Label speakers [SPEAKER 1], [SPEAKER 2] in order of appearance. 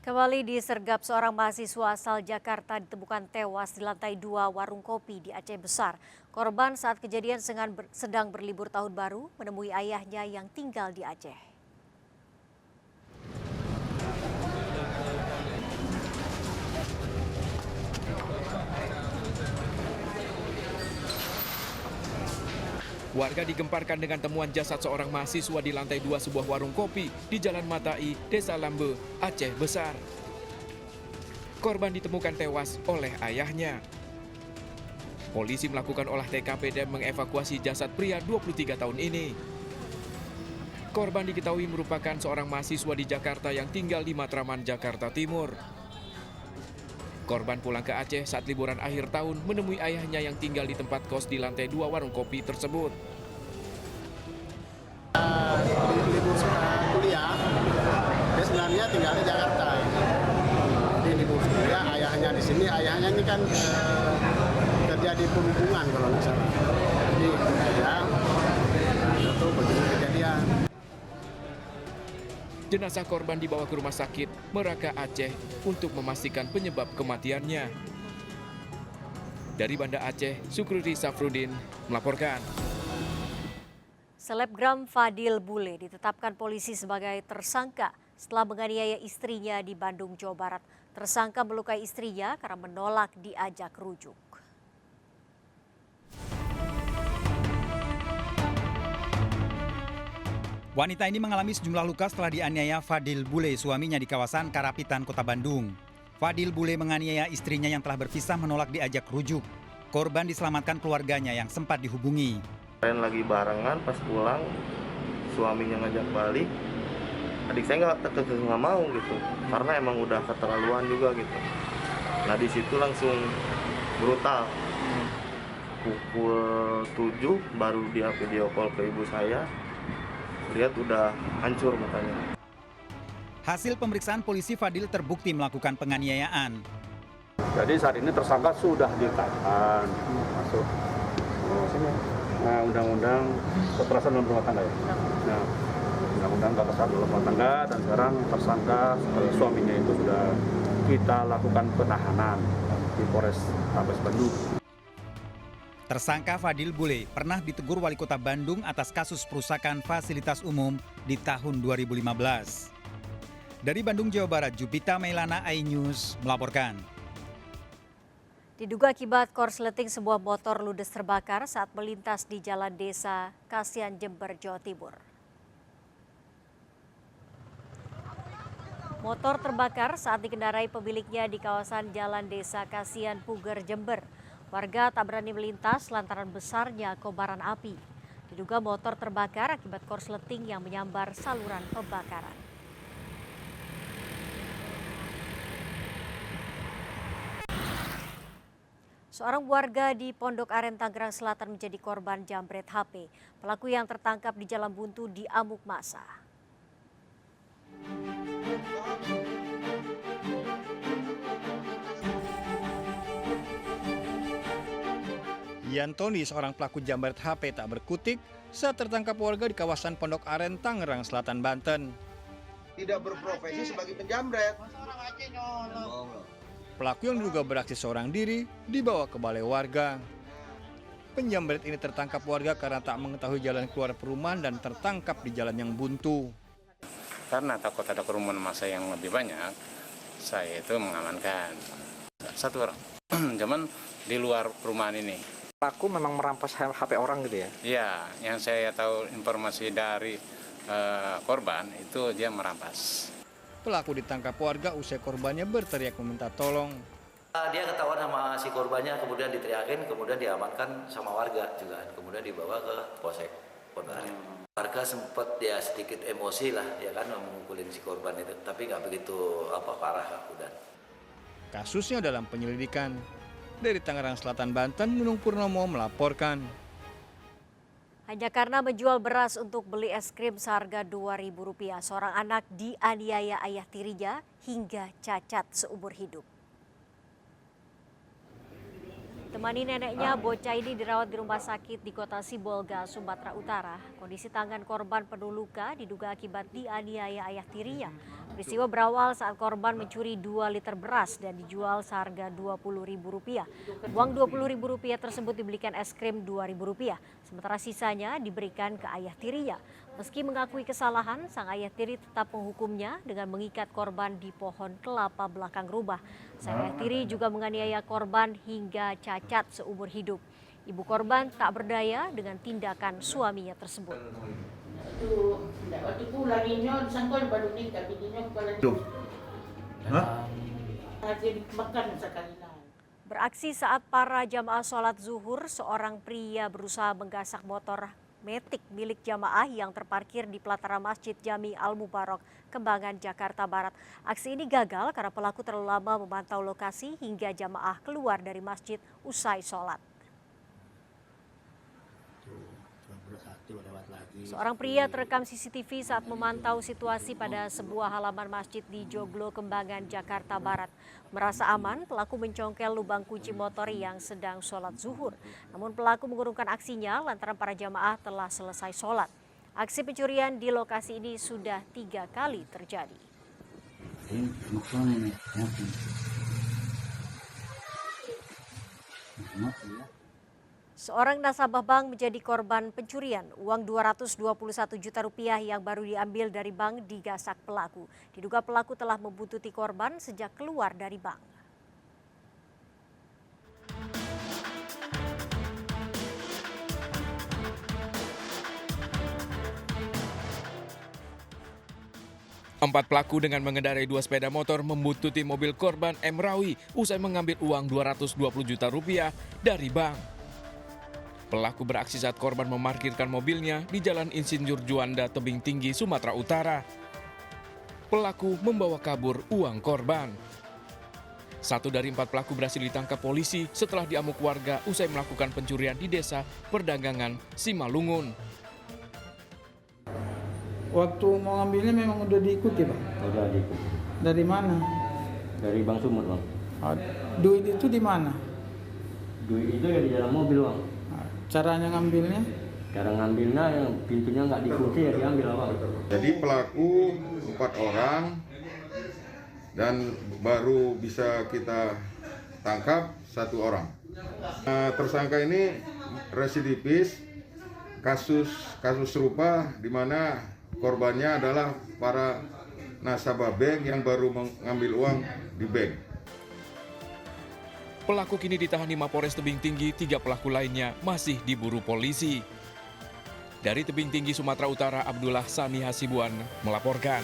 [SPEAKER 1] Kembali disergap seorang mahasiswa asal Jakarta ditemukan tewas di lantai 2 warung kopi di Aceh Besar. Korban saat kejadian sedang berlibur tahun baru menemui ayahnya yang tinggal di Aceh.
[SPEAKER 2] Warga digemparkan dengan temuan jasad seorang mahasiswa di lantai 2 sebuah warung kopi di Jalan Matai, Desa Lambe, Aceh Besar. Korban ditemukan tewas oleh ayahnya. Polisi melakukan olah TKP dan mengevakuasi jasad pria 23 tahun ini. Korban diketahui merupakan seorang mahasiswa di Jakarta yang tinggal di Matraman, Jakarta Timur. Korban pulang ke Aceh saat liburan akhir tahun menemui ayahnya yang tinggal di tempat kos di lantai 2 warung kopi tersebut.
[SPEAKER 3] Libur kuliah, dia sebenarnya tinggal di Jakarta. Di libur kuliah, ayahnya di sini. Ayahnya ini kan kerja di perhubungan kalau nggak salah. Jadi itu begini kejadian.
[SPEAKER 2] Jenazah korban dibawa ke rumah sakit Meraka Aceh untuk memastikan penyebab kematiannya. Dari Banda Aceh, Sukriri Safrudin melaporkan.
[SPEAKER 1] Selebgram Fadil Bule ditetapkan polisi sebagai tersangka setelah menganiaya istrinya di Bandung, Jawa Barat. Tersangka melukai istrinya karena menolak diajak rujuk.
[SPEAKER 4] Wanita ini mengalami sejumlah luka setelah dianiaya Fadil Bule, suaminya di kawasan Karapitan, Kota Bandung. Fadil Bule menganiaya istrinya yang telah berpisah menolak diajak rujuk. Korban diselamatkan keluarganya yang sempat dihubungi.
[SPEAKER 5] Kalian lagi barengan, pas pulang suaminya ngajak balik. Adik saya nggak mau gitu, karena emang udah keterlaluan juga gitu. Nah di situ langsung brutal. Pukul 7 baru dia video call ke ibu saya. Lihat udah hancur mukanya.
[SPEAKER 4] Hasil pemeriksaan polisi, Fadil terbukti melakukan penganiayaan.
[SPEAKER 6] Jadi saat ini tersangka sudah ditahan masuk undang-undang kekerasan dalam rumah tangga ya. Nah, undang-undang kekerasan dalam rumah tangga, dan sekarang tersangka suaminya itu sudah kita lakukan penahanan di Polres Tabes Bandung.
[SPEAKER 4] Tersangka Fadil Bule pernah ditegur Wali Kota Bandung atas kasus perusakan fasilitas umum di tahun 2015. Dari Bandung, Jawa Barat, Jupita Mailana, iNews melaporkan.
[SPEAKER 1] Diduga akibat korsleting sebuah motor ludes terbakar saat melintas di Jalan Desa Kasihan, Jember, Jawa Timur. Motor terbakar saat dikendarai pemiliknya di kawasan Jalan Desa Kasihan, Puger, Jember. Warga tak berani melintas lantaran besarnya kobaran api. Diduga motor terbakar akibat korsleting yang menyambar saluran pembakaran. Seorang warga di Pondok Aren, Tangerang Selatan menjadi korban jambret HP. Pelaku yang tertangkap di Jalan Buntu diamuk massa.
[SPEAKER 7] Yantoni, seorang pelaku jambret HP tak berkutik saat tertangkap warga di kawasan Pondok Aren, Tangerang Selatan, Banten.
[SPEAKER 3] Tidak berprofesi sebagai penjambret.
[SPEAKER 7] Pelaku yang diduga beraksi seorang diri dibawa ke balai warga. Penjambret ini tertangkap warga karena tak mengetahui jalan keluar perumahan dan tertangkap di jalan yang buntu.
[SPEAKER 8] Karena takut ada kerumunan massa yang lebih banyak, saya itu mengamankan satu orang. Cuman di luar perumahan ini.
[SPEAKER 9] Pelaku memang merampas HP orang gitu ya?
[SPEAKER 8] Iya, yang saya tahu informasi dari korban itu dia merampas.
[SPEAKER 7] Pelaku ditangkap warga usai korbannya berteriak meminta tolong.
[SPEAKER 10] Dia ketahuan sama si korbannya, kemudian diteriakin, kemudian diamankan sama warga juga. Kemudian dibawa ke Polsek Pondok Aren. Warga sempat ya sedikit emosi lah, ya kan, memukulin si korban itu. Tapi nggak begitu parah udah.
[SPEAKER 7] Kasusnya dalam penyelidikan. Dari Tangerang Selatan, Banten, Nunung Purnomo melaporkan.
[SPEAKER 1] Hanya karena menjual beras untuk beli es krim seharga Rp2.000, seorang anak dianiaya ayah tirinya hingga cacat seumur hidup. Temani neneknya, bocah ini dirawat di rumah sakit di Kota Sibolga, Sumatera Utara. Kondisi tangan korban penuh luka diduga akibat dianiaya ayah tirinya. Peristiwa berawal saat korban mencuri 2 liter beras dan dijual seharga Rp20.000. Uang Rp20.000 tersebut dibelikan es krim Rp2.000, sementara sisanya diberikan ke ayah tirinya. Meski mengakui kesalahan, sang ayah tiri tetap menghukumnya dengan mengikat korban di pohon kelapa belakang rumah. Sang ayah tiri juga menganiaya korban hingga cacat seumur hidup. Ibu korban tak berdaya dengan tindakan suaminya tersebut.
[SPEAKER 11] Waktu pulang ini sangkol baru nikah bininya kepala makan sekali.
[SPEAKER 1] Beraksi saat para jamaah sholat zuhur, seorang pria berusaha menggasak motor metik milik jamaah yang terparkir di pelataran Masjid Jami Al-Mubarak, Kembangan, Jakarta Barat. Aksi ini gagal karena pelaku terlalu lama memantau lokasi hingga jamaah keluar dari masjid usai sholat. Seorang pria terekam CCTV saat memantau situasi pada sebuah halaman masjid di Joglo, Kembangan, Jakarta Barat. Merasa aman, pelaku mencongkel lubang kunci motor yang sedang sholat zuhur. Namun pelaku mengurungkan aksinya lantaran para jamaah telah selesai sholat. Aksi pencurian di lokasi ini sudah 3 kali terjadi. Seorang nasabah bank menjadi korban pencurian. Uang Rp221 juta yang baru diambil dari bank digasak pelaku. Diduga pelaku telah membuntuti korban sejak keluar dari bank.
[SPEAKER 2] Empat pelaku dengan mengendarai 2 sepeda motor membuntuti mobil korban M. Rawi usai mengambil uang Rp220 juta dari bank. Pelaku beraksi saat korban memarkirkan mobilnya di Jalan Insinyur Juanda, Tebing Tinggi, Sumatera Utara. Pelaku membawa kabur uang korban. 1 dari 4 pelaku berhasil ditangkap polisi setelah diamuk warga usai melakukan pencurian di desa Perdagangan, Simalungun.
[SPEAKER 12] Waktu mau ngambilnya memang udah diikuti, Pak?
[SPEAKER 13] Udah diikuti.
[SPEAKER 12] Dari mana?
[SPEAKER 13] Dari Bank Sumut, Bang.
[SPEAKER 12] Duit itu di mana?
[SPEAKER 13] Duit itu ya di dalam mobil, Bang.
[SPEAKER 12] Caranya ngambilnya?
[SPEAKER 13] Cara ngambilnya yang pintunya nggak dikunci ya diambil, Bang.
[SPEAKER 14] Jadi pelaku 4 orang dan baru bisa kita tangkap 1 orang. Tersangka ini residivis kasus serupa di mana korbannya adalah para nasabah bank yang baru mengambil uang di bank.
[SPEAKER 2] Pelaku kini ditahan di Mapores Tebing Tinggi, 3 pelaku lainnya masih diburu polisi. Dari Tebing Tinggi, Sumatera Utara, Abdullah Sami Hasibuan melaporkan.